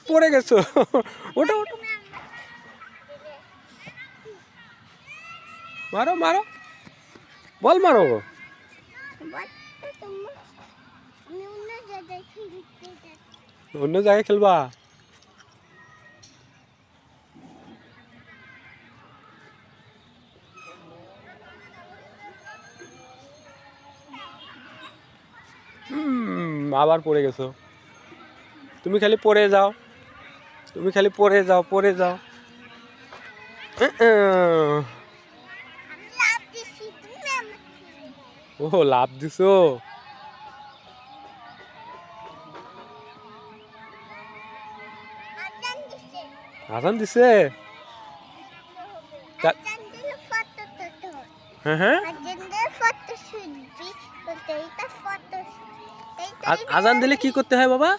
পড়ে গেছো। ওটা ওটা মারো মারো, বল মারো। অন্য জায়গায় খেলবা? আবার পড়ে গেছো। তুমি খালি পড়ে যাও, তুমি খালি পড়ে যাও, পড়ে যাও। ও লাভ দিছো। আজান দিছে। হ্যাঁ হ্যাঁ, আজান দিলে কি করতে হয় বাবা?